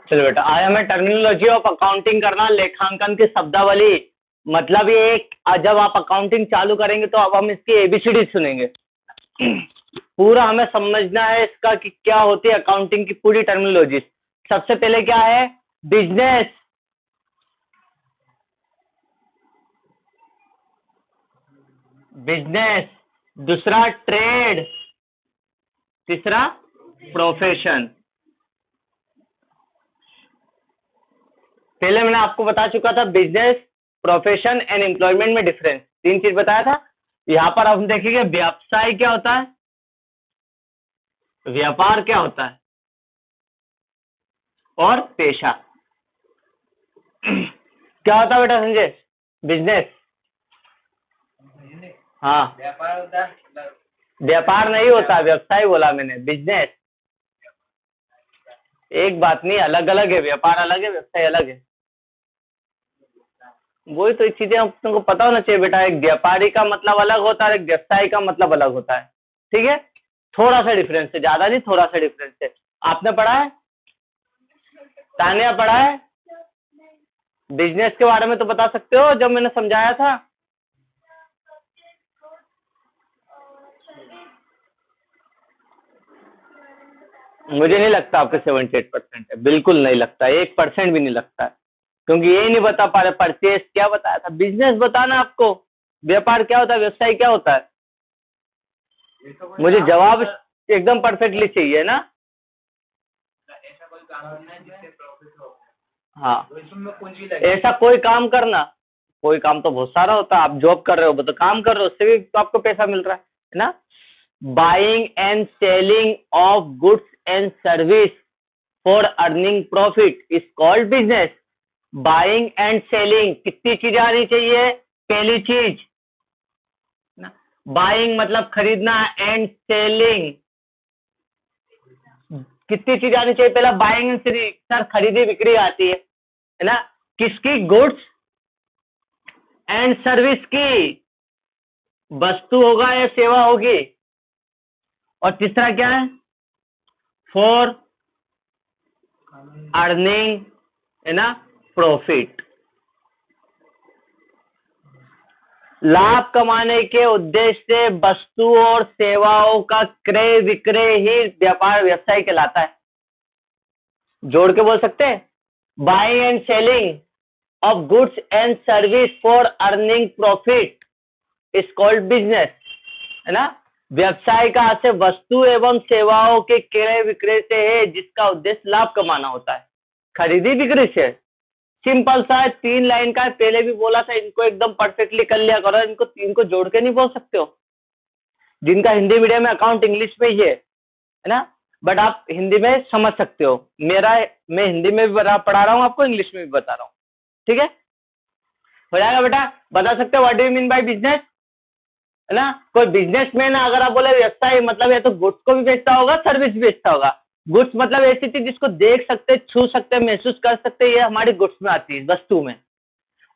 चलो बेटा, आज हमें टर्मिनोलॉजी ऑफ अकाउंटिंग करना, लेखांकन की शब्दावली। मतलब ये जब आप अकाउंटिंग चालू करेंगे तो अब हम इसकी एबीसीडी सुनेंगे। पूरा हमें समझना है इसका कि क्या होती है अकाउंटिंग की पूरी टर्मिनोलॉजी। सबसे पहले क्या है? बिजनेस। बिजनेस। दूसरा ट्रेड। तीसरा प्रोफेशन। पहले मैंने आपको बता चुका था बिजनेस, प्रोफेशन एंड एम्प्लॉयमेंट में डिफरेंस, तीन चीज बताया था। यहाँ पर हम देखेंगे व्यवसाय क्या होता है, व्यापार क्या होता है, और पेशा क्या होता है बेटा संजय? बिजनेस। हाँ, व्यापार होता है, व्यापार नहीं होता, व्यवसाय बोला मैंने, बिजनेस। एक बात नहीं, अलग अलग है, व्यापार अलग है, व्यवसाय अलग है। वही तो चीजें तुमको पता होना चाहिए बेटा। एक व्यापारी का मतलब अलग होता है, एक व्यवसाय का मतलब अलग होता है। ठीक है, थोड़ा सा डिफरेंस है, ज्यादा नहीं, थोड़ा सा डिफरेंस है। आपने पढ़ा है? तानिया पढ़ा है? बिजनेस के बारे में तो बता सकते हो जब मैंने समझाया था। मुझे नहीं लगता आपके 78% है, बिल्कुल नहीं लगता, 1% भी नहीं लगता है, क्योंकि ये नहीं बता पा रहे। परचेस क्या बताया था, बिजनेस बताना आपको, व्यापार क्या होता है, व्यवसाय क्या होता है। मुझे जवाब एकदम परफेक्टली चाहिए ना। ऐसा कोई काम करना है जिससे प्रॉफिट हो। हाँ, तो इसमें पूंजी लगे। ऐसा कोई काम करना, कोई काम तो बहुत सारा होता है। आप जॉब कर रहे हो तो काम कर रहे हो, उससे भी तो आपको पैसा मिल रहा है ना। Buying and selling of goods and service for earning profit is called business. Buying and selling, कितनी चीजें आनी चाहिए? पहली चीज ना, बाइंग मतलब खरीदना, एंड सेलिंग कितनी चीज आनी चाहिए? पहला बाइंग एंड सेलिंग, सर खरीदी बिक्री आती है ना, किसकी? गुड्स एंड सर्विस की, वस्तु होगा या सेवा होगी। और तीसरा क्या है? फॉर अर्निंग, है ना, प्रॉफिट। लाभ कमाने के उद्देश्य से वस्तु और सेवाओं का क्रय विक्रय ही व्यापार व्यवसाय कहलाता है। जोड़ के बोल सकते हैं, buying and selling of goods and service for earning profit is called business, है ना। व्यवसाय का अर्थ वस्तु एवं सेवाओं के क्रय विक्रय से है जिसका उद्देश्य लाभ कमाना होता है। खरीदी बिक्री से सिंपल सा है, 3 लाइन का है, पहले भी बोला था। इनको एकदम परफेक्टली कर लिया करो, इनको 3 को जोड़ के नहीं बोल सकते हो। जिनका हिंदी मीडियम में अकाउंट इंग्लिश में ही है ना, बट आप हिंदी में समझ सकते हो। मैं हिंदी में भी पढ़ा रहा हूँ आपको, इंग्लिश में भी बता रहा हूँ। ठीक है, हो जाएगा बेटा। बता सकते हो what do you mean by business, है ना। कोई बिजनेसमैन अगर आप बोले व्यवसाय मतलब या तो गुड्स को भी बेचता होगा, सर्विस भी बेचता होगा। गुड्स मतलब ऐसी चीज जिसको देख सकते, छू सकते, महसूस कर सकते, ये हमारी गुड्स में आती है, वस्तु में।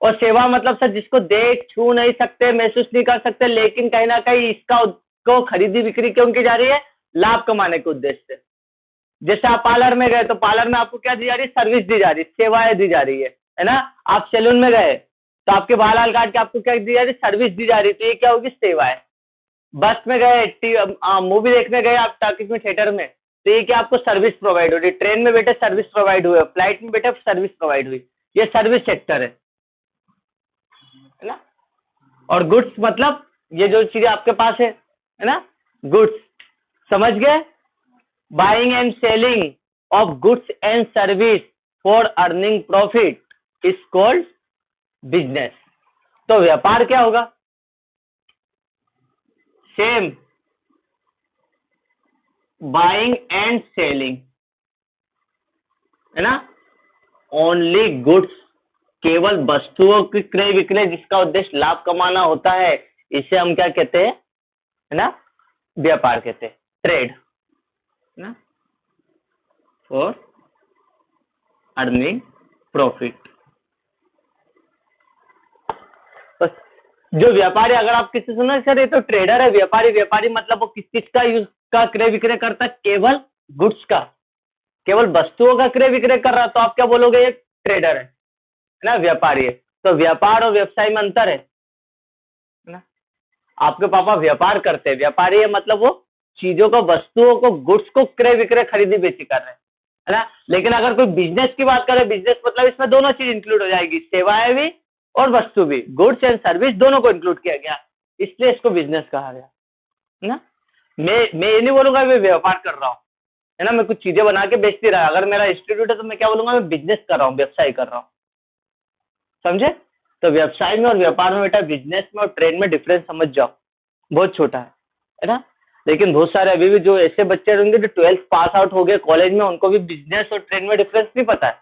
और सेवा मतलब सर जिसको देख छू नहीं सकते, महसूस नहीं कर सकते, लेकिन कहीं ना कहीं इसका को खरीदी बिक्री क्यों की जा रही है? लाभ कमाने के उद्देश्य से। जैसे आप पार्लर में गए तो पार्लर में आपको क्या दी जा रही है? सर्विस दी जा रही है, सेवाएं दी जा रही है ना। आप सैलून में गए तो आपके बाल वाल काट के आपको क्या दी जा रही है? सर्विस दी जा रही है, तो ये क्या होगी? सेवा है। बस में गए, मूवी देखने गए आप टॉकीज में, थिएटर में, तो ये क्या आपको सर्विस प्रोवाइड हो रही है। ट्रेन में बैठे सर्विस प्रोवाइड हुई, फ्लाइट में बैठे सर्विस प्रोवाइड हुई, ये सर्विस सेक्टर है ना। और गुड्स मतलब ये जो चीजें आपके पास है ना, गुड्स, समझ गए। Buying and selling of goods and service for earning profit is called business. तो व्यापार क्या होगा? सेम, बाइंग एंड सेलिंग, है ना। ओनली गुड्स, केवल वस्तुओं की क्रय विक्रय जिसका उद्देश्य लाभ कमाना होता है, इसे हम क्या कहते हैं? है ना, व्यापार कहते हैं, ट्रेड, है ना, फॉर अर्निंग प्रॉफिट। बस जो व्यापारी, अगर आप किसी सुना सर ये तो ट्रेडर है, व्यापारी, व्यापारी मतलब वो किस चीज का यूज का क्रय विक्रय करता है? केवल गुड्स का, केवल वस्तुओं का क्रय विक्रय कर रहा, तो आप क्या बोलोगे? ये ट्रेडर है ना, व्यापारी है। तो व्यापार और व्यवसाय में अंतर है ना। आपके पापा व्यापार करते हैं, व्यापारी है मतलब वो चीजों को, वस्तुओं को, गुड्स को क्रय विक्रय खरीदी बेची कर रहे हैं, है ना। लेकिन अगर कोई बिजनेस की बात करें, बिजनेस मतलब इसमें दोनों चीज इंक्लूड हो जाएगी, सेवाएं भी और वस्तु भी, गुड्स एंड सर्विस दोनों को इंक्लूड किया गया, इसलिए इसको बिजनेस कहा गया ना। मैं ये नहीं बोलूंगा मैं व्यापार कर रहा हूँ, है ना, मैं कुछ चीजें बना के बेचती रहा। अगर मेरा इंस्टीट्यूट है तो मैं क्या बोलूंगा? मैं बिजनेस कर रहा हूँ, व्यवसाय कर रहा हूँ। समझे? तो व्यवसाय में और व्यापार में बेटा, बिजनेस में और ट्रेड में डिफरेंस समझ जाओ, बहुत छोटा है ना। लेकिन बहुत सारे अभी भी जो ऐसे बच्चे होंगे जो 12th पास आउट हो गए कॉलेज में, उनको भी बिजनेस और ट्रेड में डिफरेंस नहीं पता है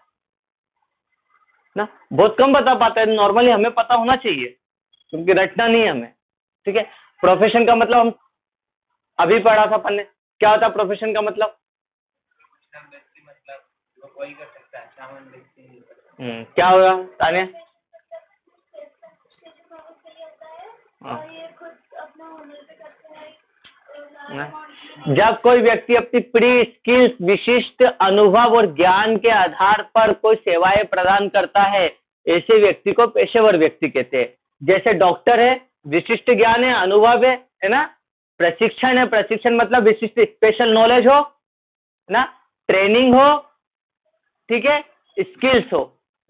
ना, बहुत कम बता पाते हैं। नॉर्मली हमें पता होना चाहिए, क्योंकि रटना नहीं है हमें, ठीक है। प्रोफेशन का मतलब हम अभी पढ़ा था अपन ने, क्या होता है प्रोफेशन का मतलब? व्यक्ति मतलब वो कोई कर सकता है, सामान्य व्यक्ति। क्या होगा तानिया? हाँ। जब कोई व्यक्ति अपनी प्री स्किल्स, विशिष्ट अनुभव और ज्ञान के आधार पर कोई सेवाएं प्रदान करता है, ऐसे व्यक्ति को पेशेवर व्यक्ति कहते हैं। जैसे डॉक्टर है, विशिष्ट ज्ञान है, अनुभव है ना। प्रशिक्षण है, प्रशिक्षण मतलब विशिष्ट स्पेशल नॉलेज हो, है ना, ट्रेनिंग हो, ठीक है, स्किल्स हो,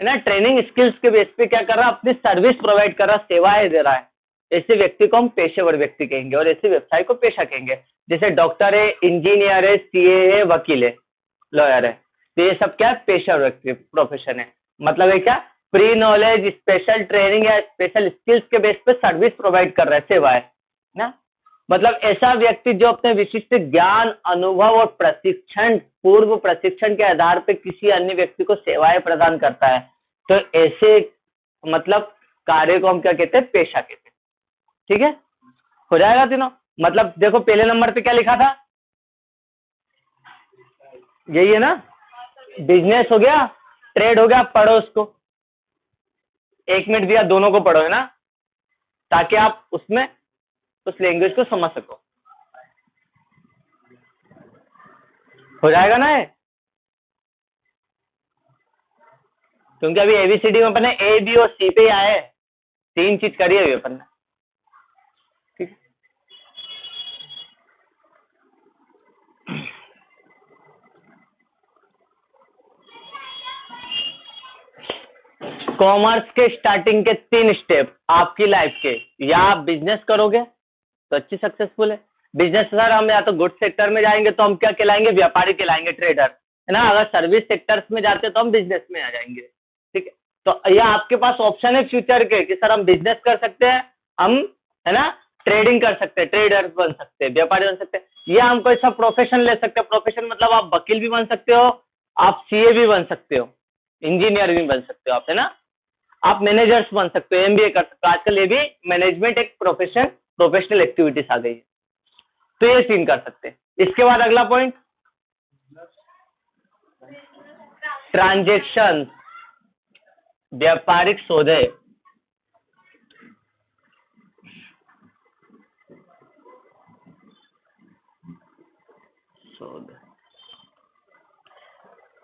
है ना। ट्रेनिंग स्किल्स के बेस पे क्या कर रहा है? अपनी सर्विस प्रोवाइड कर रहा, सेवाएं दे रहा है, ऐसे व्यक्ति को हम पेशेवर व्यक्ति कहेंगे, और ऐसे व्यवसाय को पेशा कहेंगे। जैसे डॉक्टर है, इंजीनियर है, सीए है, वकील है, लॉयर है, तो ये सब क्या है? पेशेवर व्यक्ति प्रोफेशन है। मतलब है क्या? प्री नॉलेज, स्पेशल ट्रेनिंग या स्पेशल स्किल्स के बेस पे सर्विस प्रोवाइड कर रहा है, सेवाएं ना। मतलब ऐसा व्यक्ति जो अपने विशिष्ट ज्ञान, अनुभव और प्रशिक्षण, पूर्व प्रशिक्षण के आधार पर किसी अन्य व्यक्ति को सेवाएं प्रदान करता है, तो ऐसे मतलब कार्य को हम क्या कहते हैं? पेशा कहते हैं, ठीक है। हो जाएगा तीनों। मतलब देखो पहले नंबर पे क्या लिखा था? यही है ना, बिजनेस हो गया, ट्रेड हो गया। पढ़ो उसको, 1 मिनट दिया, दोनों को पढ़ो, है ना, ताकि आप उसमें उस लैंग्वेज को समझ सको। हो जाएगा ना ये? क्योंकि अभी एबीसीडी में अपन ने ए, बी और सी पे ही आए, 3 चीज करी है अपन ने, ठीक है। कॉमर्स के स्टार्टिंग के 3 स्टेप आपकी लाइफ के, या आप बिजनेस करोगे तो अच्छी सक्सेसफुल है। बिजनेस सर हम या तो गुड सेक्टर में जाएंगे तो हम क्या कहलाएंगे? व्यापारी कहलाएंगे, ट्रेडर, है ना। अगर सर्विस सेक्टर्स में जाते हैं तो हम बिजनेस में आ जाएंगे, ठीक है। तो यह आपके पास ऑप्शन है फ्यूचर के कि सर हम बिजनेस कर सकते हैं, हम, है ना, ट्रेडिंग कर सकते हैं, ट्रेडर बन सकते हैं, व्यापारी बन सकते हैं, या हम कोई सा प्रोफेशन ले सकते हैं। प्रोफेशन मतलब आप वकील भी बन सकते हो, आप सीए भी बन सकते हो, इंजीनियर भी बन सकते हो आप, है ना। आप मैनेजर्स बन सकते हो, एमबीए कर सकते हो। आजकल ये भी मैनेजमेंट एक प्रोफेशन, प्रोफेशनल एक्टिविटीज आ गई है, तो ये सीन कर सकते हैं। इसके बाद अगला पॉइंट, ट्रांजैक्शन, व्यापारिक सौदे।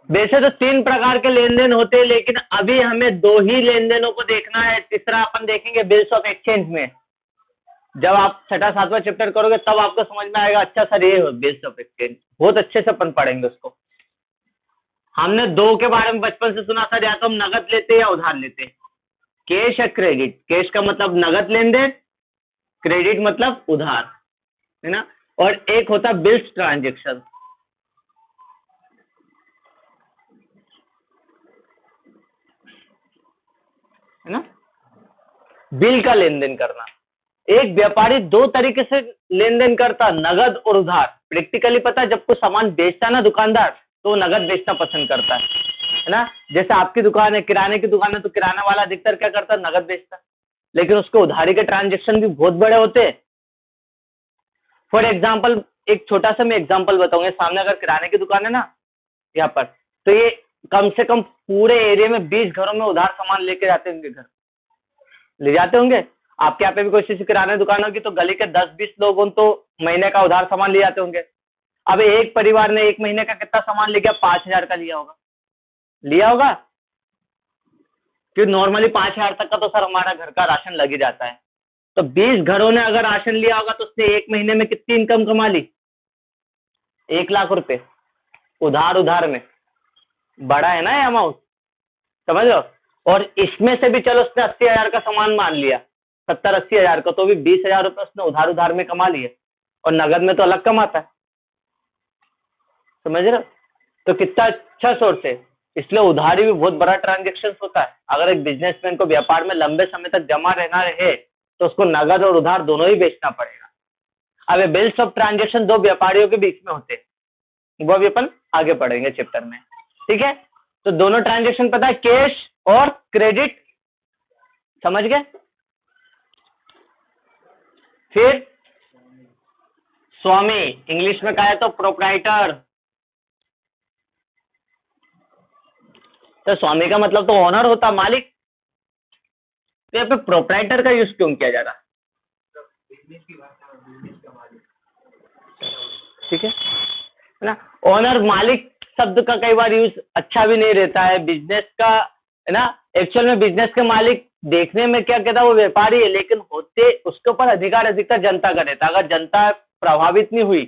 वैसे तो 3 प्रकार के लेन देन होते हैं, लेकिन अभी हमें 2 ही लेन देनों को देखना है, तीसरा अपन देखेंगे बिल्स ऑफ एक्सचेंज में। जब आप 6वां 7वां चैप्टर करोगे तब आपको समझ में आएगा, अच्छा सर ये बिल्स ऑफ एक्सचेंज, बहुत अच्छे से अपन पढ़ेंगे उसको। हमने 2 के बारे में बचपन से सुना था, या तो हम नगद लेते या उधार लेते, कैश या क्रेडिट। कैश का मतलब नगद लेन देन, क्रेडिट मतलब उधार, है ना। और एक होता बिल्स ट्रांजेक्शन, है ना, बिल का लेन देन करना। एक व्यापारी 2 तरीके से लेन देन करता, नगद और उधार। प्रैक्टिकली पता है, जब कोई सामान बेचता है ना दुकानदार, तो वो नगद बेचना पसंद करता है ना। जैसे आपकी दुकान है, किराने की दुकान है, तो किराना वाला अधिकतर क्या करता है? नगद बेचता है। लेकिन उसके उधारी के ट्रांजेक्शन भी बहुत बड़े होते हैं। फॉर एग्जाम्पल, एक छोटा सा मैं एग्जाम्पल बताऊंगा। सामने अगर किराने की दुकान है ना यहाँ पर, तो ये कम से कम पूरे एरिया में 20 घरों में उधार सामान लेके जाते होंगे, घर ले जाते होंगे। आपके यहाँ पे भी कोई किराना दुकान होगी तो गली के 10-20 लोगों तो महीने का उधार सामान ले जाते होंगे। अब एक परिवार ने एक महीने का कितना सामान ले गया? 5,000 का लिया होगा कि नॉर्मली 5,000 तक का तो सर हमारा घर का राशन लग ही जाता है। तो 20 घरों ने अगर राशन लिया होगा तो उसने एक महीने में कितनी इनकम कमा ली? 1,00,000 रुपए उधार में। बड़ा है ना ये अमाउंट, समझ लो। और इसमें से भी चलो उसने 80,000 का सामान मान लिया, 70-80,000 का, तो भी 20,000 रुपए उसने उधार में कमा लिए, और नगद में तो अलग कमाता है, समझ रहे हो? तो कितना अच्छा सोर्स है। इसलिए उधारी भी बहुत बड़ा ट्रांजेक्शन होता है। अगर एक बिजनेसमैन को व्यापार में लंबे समय तक जमा रहना रहे तो उसको नगद और उधार दोनों ही बेचना पड़ेगा। अब ये बिल्स ऑफ ट्रांजेक्शन दो व्यापारियों के बीच में होते हैं, वो भी अपन आगे पढ़ेंगे चैप्टर में, ठीक है। तो दोनों ट्रांजेक्शन पता है, कैश और क्रेडिट, समझ गए। फिर स्वामी, इंग्लिश में कहा है तो प्रोप्राइटर। तो स्वामी का मतलब तो ओनर होता, मालिक। तो यहाँ पे प्रोप्राइटर का यूज क्यों किया जा रहा? बिजनेस की भाषा में बिजनेस का मालिक, ठीक है ना। ओनर, मालिक शब्द का कई बार यूज अच्छा भी नहीं रहता है बिजनेस का, है ना। एक्चुअल में बिजनेस के मालिक देखने में क्या कहता है, वो व्यापारी है, लेकिन होते उसके ऊपर अधिकार अधिकतर जनता का रहता है। अगर जनता प्रभावित नहीं हुई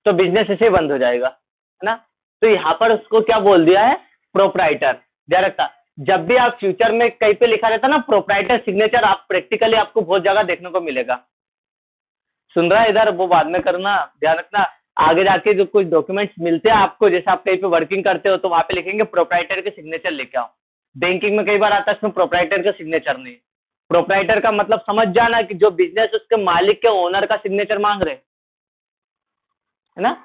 तो बिजनेस ऐसे बंद हो जाएगा, है ना। तो यहाँ पर उसको क्या बोल दिया है? प्रोप्राइटर। ध्यान रखता, जब भी आप फ्यूचर में कहीं पे लिखा रहता ना प्रोप्राइटर सिग्नेचर, आप प्रैक्टिकली आपको बहुत जगह देखने को मिलेगा। सुन रहा है इधर, वो बाद में करना, ध्यान रखना। आगे जाके जो कुछ डॉक्यूमेंट्स मिलते हैं आपको, जैसे आप कहीं पे वर्किंग करते हो तो वहां पे लिखेंगे प्रोप्राइटर के सिग्नेचर लेके आओ। बैंकिंग में कई बार आता है इसमें प्रोप्राइटर का सिग्नेचर नहीं। प्रोप्राइटर का मतलब समझ जाना कि जो बिजनेस उसके मालिक के, ओनर का सिग्नेचर मांग रहे, है ना।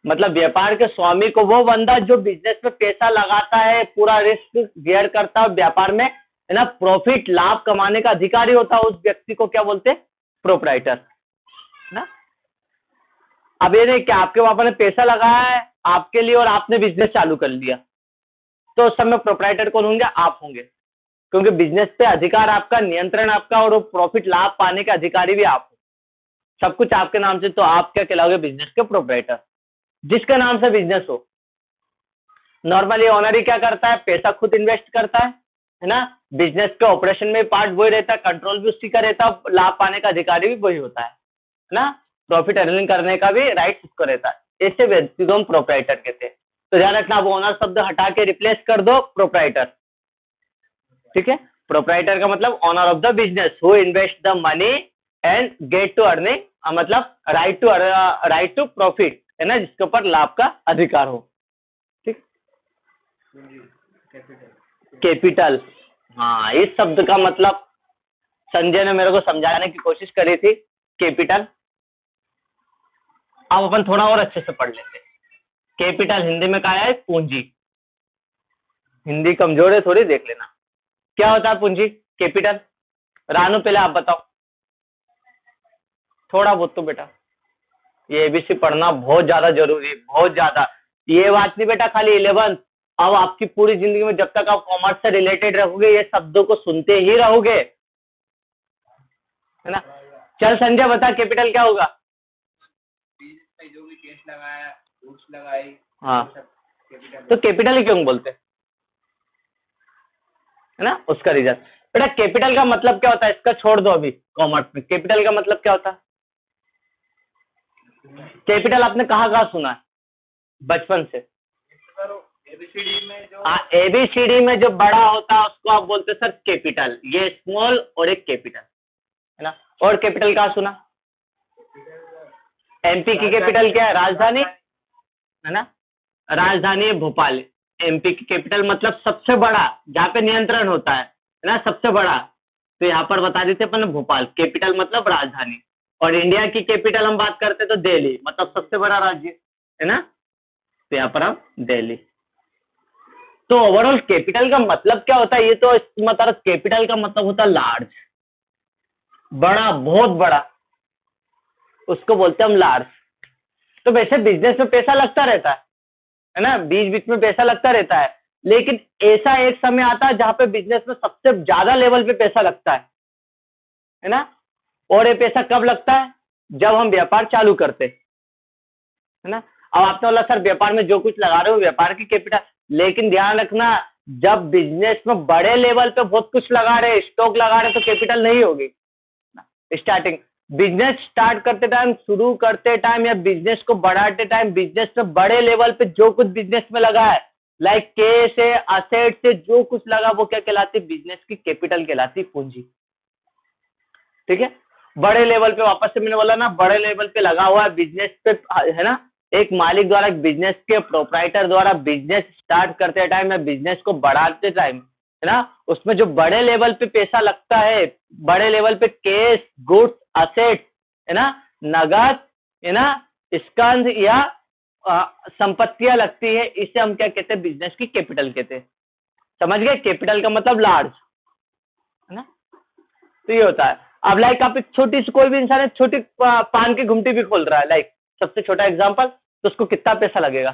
मतलब व्यापार के स्वामी को वो बंदा जो बिजनेस में पैसा लगाता है, पूरा रिस्क बेयर करता है व्यापार में, है ना, प्रॉफिट लाभ कमाने का अधिकारी होता है, उस व्यक्ति को क्या बोलते हैं? प्रोप्राइटर, ना। अब ये नहीं कि आपके पापा ने पैसा लगाया है आपके लिए और आपने बिजनेस चालू कर लिया, तो उस समय प्रोप्राइटर कौन होंगे? आप होंगे, क्योंकि बिजनेस पे अधिकार आपका, नियंत्रण आपका, और प्रॉफिट लाभ पाने के अधिकारी भी आप हो। सब कुछ आपके नाम से, तो आप क्या कहलाओगे? बिजनेस के प्रोप्राइटर, जिसके नाम से बिजनेस हो। नॉर्मली ओनर ही क्या करता है? पैसा खुद इन्वेस्ट करता है ना। बिजनेस के ऑपरेशन में पार्ट वही रहता है, कंट्रोल भी उसी का रहता है, लाभ पाने का अधिकारी भी वही होता है ना। प्रॉफिट अर्निंग करने का भी राइट उसको रहता है। ऐसे व्यक्ति को हम प्रोप्राइटर कहते हैं। तो ध्यान रखना, अब ओनर शब्द हटा के रिप्लेस कर दो प्रोप्राइटर, ठीक है। प्रोप्राइटर का मतलब owner of the business who invest the money and get to earning, मतलब राइट टू प्रॉफिट, है ना, जिसके ऊपर लाभ का अधिकार हो, ठीक। कैपिटल, हाँ, इस शब्द का मतलब संजय ने मेरे को समझाने की कोशिश करी थी। कैपिटल अब अपन थोड़ा और अच्छे से पढ़ लेते। कैपिटल हिंदी में कहा है पूंजी। हिंदी कमजोर है थोड़ी, देख लेना क्या होता है पूंजी, कैपिटल। रानू पहले आप बताओ थोड़ा बहुत तो बेटा, ये एबीसी पढ़ना बहुत ज्यादा जरूरी है, बहुत ज्यादा। ये बात नहीं बेटा खाली 11th, अब आपकी पूरी जिंदगी में जब तक आप कॉमर्स से रिलेटेड रहोगे ये शब्दों को सुनते ही रहोगे, है ना। चल संजय बता, कैपिटल क्या होगा? जो भी केस लगाया, रूट्स लगाई, हाँ, कैपिटल। तो कैपिटल ही क्यों बोलते हैं, है ना, उसका रीजन। बेटा कैपिटल का मतलब क्या होता है, इसका छोड़ दो अभी कॉमर्स में। कैपिटल का मतलब क्या होता है? कैपिटल आपने कहाँ सुना है बचपन से? एबीसीडी में जो, हाँ, एबीसीडी में जो बड़ा होता है उसको आप बोलते हैं सर कैपिटल। ये स्मॉल और एक कैपिटल, है ना। और कैपिटल कहाँ सुना? एमपी की कैपिटल क्या है? राजधानी, है ना। राजधानी है भोपाल। एमपी की कैपिटल मतलब सबसे बड़ा, जहाँ पे नियंत्रण होता है ना, सबसे बड़ा। तो यहाँ पर बता देते अपन भोपाल, कैपिटल मतलब राजधानी। और इंडिया की कैपिटल हम बात करते तो दिल्ली, मतलब सबसे बड़ा राज्य, है ना। तो यहाँ पर हम दिल्ली। तो ओवरऑल कैपिटल का मतलब क्या होता है, ये तो मतलब कैपिटल का मतलब होता है लार्ज, बड़ा, बहुत बड़ा, उसको बोलते हैं हम लार्ज। तो वैसे बिजनेस में पैसा लगता रहता है ना, बीच बीच में पैसा लगता रहता है, लेकिन ऐसा एक समय आता है जहां पे बिजनेस में सबसे ज्यादा लेवल पे पैसा लगता है ना। और ये पैसा कब लगता है? जब हम व्यापार चालू करते, है ना। अब आपने बोला सर व्यापार में जो कुछ लगा रहे हो व्यापार की कैपिटल, लेकिन ध्यान रखना जब बिजनेस में बड़े लेवल पे बहुत कुछ लगा रहे, स्टॉक लगा रहे, तो कैपिटल नहीं होगी। स्टार्टिंग बिजनेस स्टार्ट करते टाइम, शुरू करते टाइम या बिजनेस को बढ़ाते टाइम, बिजनेस में बड़े लेवल पे जो कुछ बिजनेस में लगा है, लाइक के से असेट से जो कुछ लगा, वो क्या कहलाती है, बिजनेस की कैपिटल कहलाती, पूंजी। ठीक है, बड़े लेवल पे, वापस से मैंने बोला ना, बड़े लेवल पे लगा हुआ है बिजनेस पे, है ना। एक मालिक द्वारा, एक बिजनेस के प्रोप्राइटर द्वारा बिजनेस स्टार्ट करते टाइम या बिजनेस को बढ़ाते टाइम, है ना, उसमें जो बड़े लेवल पे पैसा लगता है, बड़े लेवल पे कैश, गुड्स, असेट, है ना, नगद, है ना, स्कंध या संपत्तियां लगती है, इसे हम क्या कहते हैं, बिजनेस की कैपिटल कहते हैं। समझ गए, कैपिटल का मतलब लार्ज, है ना। तो ये होता है। अब लाइक आप एक छोटी सी, कोई भी इंसान है छोटी पान की घुमटी भी खोल रहा है, लाइक सबसे छोटा एग्जांपल, तो उसको कितना पैसा लगेगा,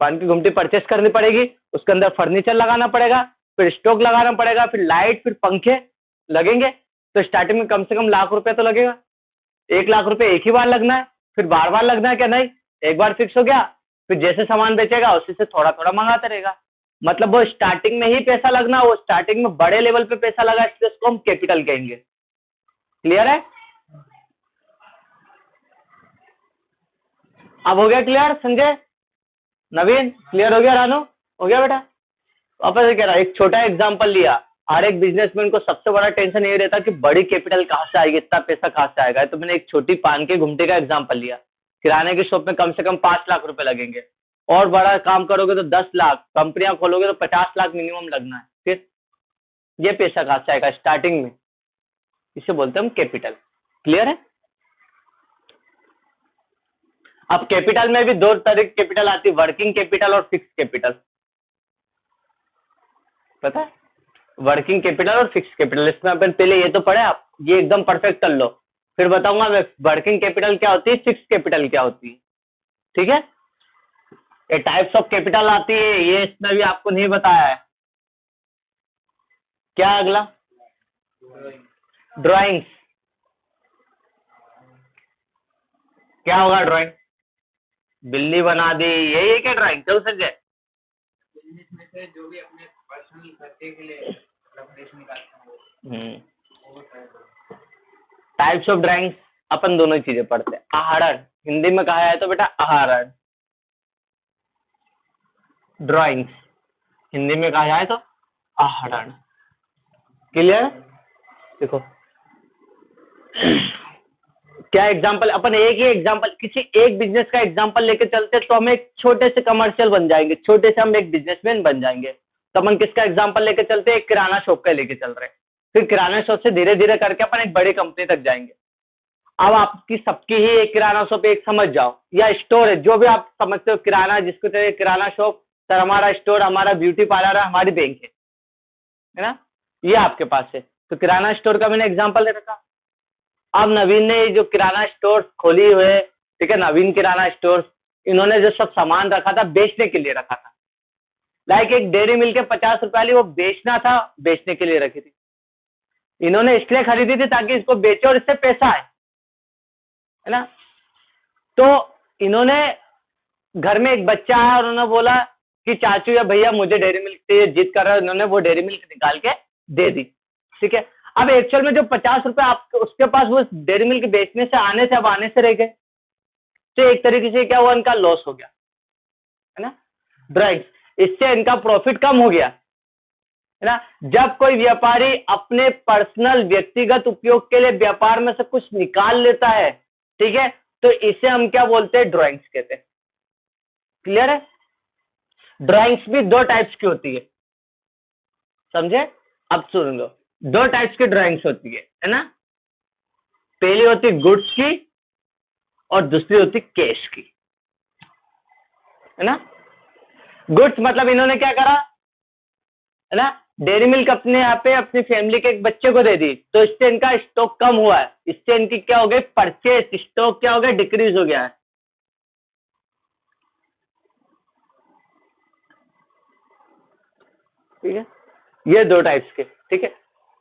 पान की घुमटी परचेस करनी पड़ेगी, उसके अंदर फर्नीचर लगाना पड़ेगा, फिर स्टॉक लगाना पड़ेगा, फिर लाइट, फिर पंखे लगेंगे, तो स्टार्टिंग में कम से कम ₹1,00,000 तो लगेगा। ₹1,00,000 एक ही बार लगना है, फिर बार बार लगना है क्या, नहीं, एक बार फिक्स हो गया, फिर जैसे सामान बेचेगा उसी से थोड़ा थोड़ा मंगाता रहेगा। मतलब वो स्टार्टिंग में ही पैसा लगना, वो स्टार्टिंग में बड़े लेवल पे पैसा लगा, इसलिए उसको हम कैपिटल कहेंगे। क्लियर है, अब हो गया क्लियर संजय, नवीन, क्लियर हो गया, रानू हो गया बेटा। वापस से कह रहा, एक छोटा एग्जांपल लिया, हर एक बिजनेसमैन को सबसे बड़ा टेंशन ये रहता कि बड़ी कैपिटल कहाँ से आएगी, इतना पैसा कहाँ से आएगा, तो मैंने एक छोटी पान की घुमटी का एग्जांपल लिया। किराने की शॉप में कम से कम 5 लाख रुपए लगेंगे, और बड़ा काम करोगे तो 10 लाख, कंपनियां खोलोगे तो 50 लाख मिनिमम लगना है। फिर ये पैसा कहाँ से आएगा स्टार्टिंग में, इसे बोलते हैं हम कैपिटल। क्लियर है। अब कैपिटल में भी दो तरह की कैपिटल आती है, वर्किंग कैपिटल और फिक्स कैपिटल। पता है, वर्किंग कैपिटल और फिक्स कैपिटल, इसमें अपन पहले ये तो पढ़े, आप ये एकदम परफेक्ट कर लो, फिर बताऊंगा मैं वर्किंग कैपिटल क्या होती है, फिक्स कैपिटल क्या होती है। ठीक है, ये टाइप्स ऑफ कैपिटल आती है, ये इसमें भी आपको नहीं बताया है। क्या अगला, ड्राइंग्स, क्या होगा ड्राइंग, बिल्ली बना दी, यही क्या ड्राइंग, चल संजय। बिजनेस में से जो भी अपने पर्सनल खर्चे के लिए पैसे निकालते हैं वो टाइप्स ऑफ ड्राइंग्स, अपन दोनों चीजें पढ़ते हैं। आहरण हिंदी में कहा है तो बेटा आहरण, ड्राइंग्स हिंदी में कहा जाए तो आहरण। क्लियर। देखो क्या एग्जांपल, अपन एक ही एग्जांपल, किसी एक बिजनेस का एग्जांपल लेके चलते तो हम एक छोटे से कमर्शियल बन जाएंगे, छोटे से हम एक बिजनेसमैन बन जाएंगे। तो अपन किसका एग्जांपल लेके चलते हैं, एक किराना शॉप का लेके चल रहे हैं, फिर किराना शॉप से धीरे धीरे करके अपन एक बड़ी कंपनी तक जाएंगे। अब आपकी सबकी ही एक किराना शॉप एक समझ जाओ, या स्टोर है, जो भी आप समझते हो, किराना जिसको चाहिए, किराना शॉप, सर हमारा स्टोर, हमारा ब्यूटी पार्लर है, हमारी बैंक है ना, ये आपके पास है। तो किराना स्टोर का मैंने एग्जांपल दे रखा। अब नवीन ने जो किराना स्टोर खोली हुए, ठीक है, नवीन किराना स्टोर, इन्होंने जो सब सामान रखा था बेचने के लिए रखा था, लाइक एक डेयरी मिल्क के 50 रुपए वाली, वो बेचना था, बेचने के लिए रखी थी। इन्होंने इसलिए खरीदी थी ताकि इसको बेचे और इससे पैसा आए, है ना। तो इन्होंने, घर में एक बच्चा आया और उन्होंने बोला कि चाचू या भैया मुझे डेयरी मिल्क चाहिए, जिद कर रहा है, उन्होंने वो डेयरी मिल्क निकाल के दे दी। ठीक है, अब एक्चुअल में जो 50 रुपए आप उसके पास वो डेयरी मिल्क बेचने से आने से, अब आने से रह गए, तो एक तरीके से क्या हुआ, इनका लॉस हो गया, है ना। ड्राइंग्स, इससे इनका प्रॉफिट कम हो गया, है ना। जब कोई व्यापारी अपने पर्सनल व्यक्तिगत उपयोग के लिए व्यापार में से कुछ निकाल लेता है, ठीक है, तो इसे हम क्या बोलते हैं, ड्राइंग्स कहते हैं। क्लियर है। ड्राइंग्स भी दो टाइप्स की होती है, समझे। अब सुन लो, दो टाइप्स की ड्राइंग्स होती है ना। पहली होती गुड्स की और दूसरी होती कैश की, है ना। गुड्स मतलब इन्होंने क्या करा, है ना, डेयरी मिल्क अपने यहाँ पे अपनी फैमिली के एक बच्चे को दे दी, तो इससे इनका स्टॉक कम हुआ है, इससे इनकी क्या हो गई, परचेस स्टॉक क्या हो गया, डिक्रीज हो गया है। ठीक है, ये दो टाइप्स के। ठीक है,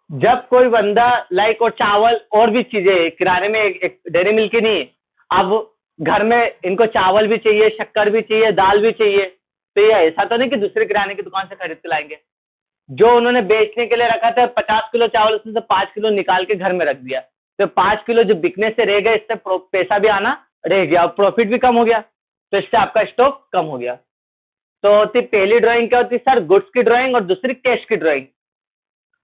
जब कोई बंदा लाइक, और चावल और भी चीजें किराने में, एक डेयरी मिल्क की नहीं, अब घर में इनको चावल भी चाहिए, शक्कर भी चाहिए, दाल भी चाहिए, तो ये ऐसा तो नहीं कि दूसरी किराने की दुकान से खरीद के लाएंगे। जो उन्होंने बेचने के लिए रखा था 50 किलो चावल, उसमें से 5 किलो निकाल के घर में रख दिया, तो 5 किलो जो बिकने से रह गए, इससे पैसा भी आना रह गया और प्रॉफिट भी कम हो गया, तो इससे आपका स्टॉक कम हो गया। तो होती पहली ड्राइंग क्या होती है सर, गुड्स की ड्राइंग, और दूसरी कैश की ड्राइंग।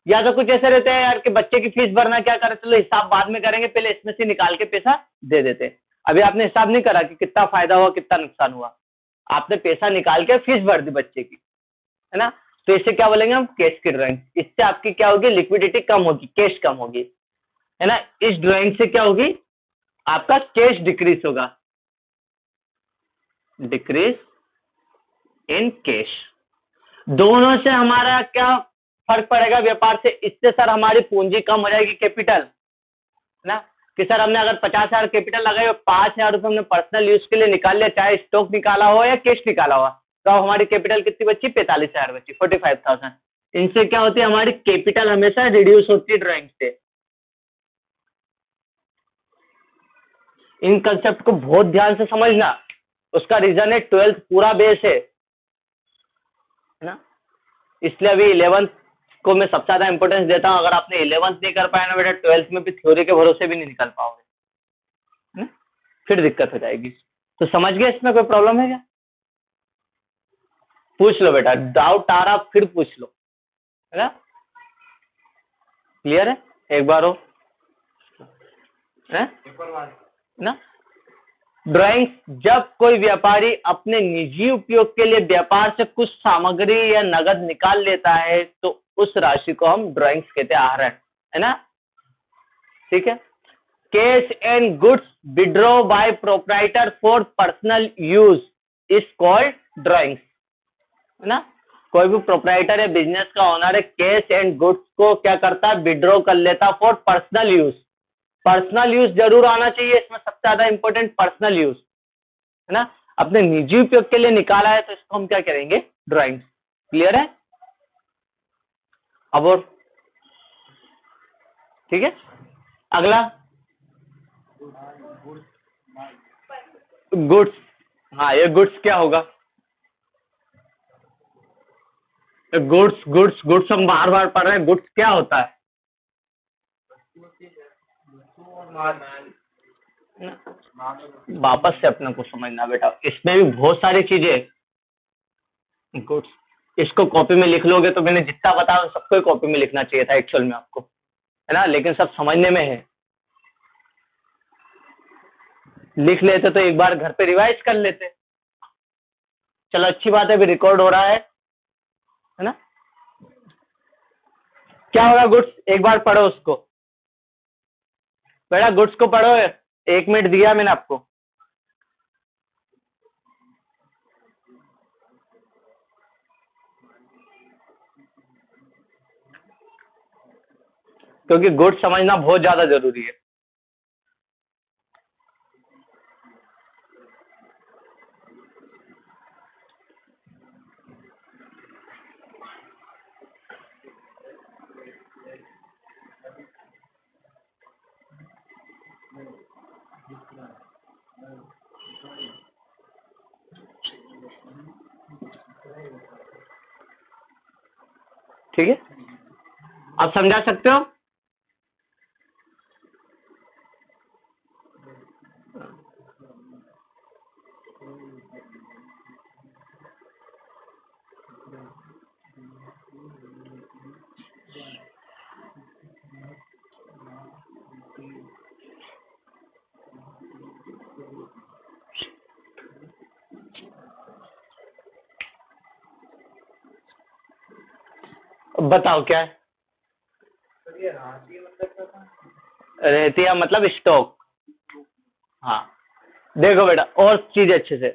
या तो कुछ ऐसे रहते हैं यार कि बच्चे की फीस भरना, क्या करें, चलो हिसाब बाद में करेंगे, पहले इसमें से निकाल के पैसा दे देते। अभी आपने हिसाब नहीं करा कि कितना फायदा हुआ कितना नुकसान हुआ, आपने पैसा निकाल के फीस भर दी बच्चे की, है ना, तो इसे क्या बोलेंगे हम, कैश की ड्राइंग। इससे आपकी क्या होगी, लिक्विडिटी कम होगी, कैश कम होगी, है ना। इस ड्राइंग से क्या होगी, आपका कैश डिक्रीज होगा, डिक्रीज इन कैश। दोनों से हमारा क्या फर्क पड़ेगा व्यापार से, इससे सर हमारी पूंजी कम हो जाएगी, कैपिटल, है ना, कि सर हमने अगर 50,000 कैपिटल लगाई और 5,000 रुपये हमने पर्सनल यूज के लिए निकाल लिया, चाहे स्टॉक निकाला हो या कैश निकाला हुआ, तो अब हमारी कैपिटल कितनी बची, 45,000 बची, 45,000। इनसे क्या होती है, हमारी कैपिटल हमेशा रिड्यूस होती है ड्राइंग से। इन कंसेप्ट को बहुत ध्यान से समझना, उसका रीजन है 12th पूरा बेस है ना, इसलिए अभी 11th को मैं सबसे ज्यादा इंपॉर्टेंस देता हूं। अगर आपने 11th नहीं कर पाया ना बेटा, 12th में भी थ्योरी के भरोसे भी नहीं निकल पाओगे, है ना, फिर दिक्कत हो जाएगी। तो समझ गए, इसमें कोई प्रॉब्लम है क्या, पूछ लो बेटा, डाउट आ रहा फिर पूछ लो, है ना, क्लियर है, एक बार हो, है ना। ड्राइंग्स, जब कोई व्यापारी अपने निजी उपयोग के लिए व्यापार से कुछ सामग्री या नगद निकाल लेता है, तो उस राशि को हम ड्राइंग्स कहते हैं, आहरण, है ना, ठीक है। Cash and goods withdraw by proprietor for personal use is called drawings, है ना। कोई भी प्रोप्राइटर है, बिजनेस का ओनर है, कैश एंड गुड्स को क्या करता है, विड्रॉ कर लेता for personal use. Personal use जरूर आना चाहिए इसमें, सबसे ज्यादा इंपॉर्टेंट पर्सनल यूज, है ना, अपने निजी उपयोग के लिए निकाला है, तो इसको हम क्या करेंगे, ड्राइंग्स। क्लियर है, अब और ठीक है। अगला गुड्स, हाँ ये गुड्स क्या होगा, गुड्स गुड्स गुड्स हम बार बार पढ़ रहे हैं, गुड्स क्या होता है, वापस से अपने को समझना बेटा, इसमें भी बहुत सारी चीजें। गुड्स, इसको कॉपी में लिख लोगे तो मैंने जितना बताया सबको कॉपी में लिखना चाहिए था एक्चुअल में आपको, है ना, लेकिन सब समझने में है, लिख लेते तो एक बार घर पे रिवाइज कर लेते। चलो अच्छी बात है, अभी रिकॉर्ड हो रहा है ना। क्या होगा गुड्स, एक बार पढ़ो उसको बेटा, गुड्स को पढ़ो, 1 मिनट दिया मैंने आपको। क्योंकि गुड्स समझना बहुत ज्यादा जरूरी है। ठीक है, आप समझा सकते हो, बताओ क्या है, रहतिया मतलब स्टॉक। हाँ देखो बेटा, और चीज अच्छे से,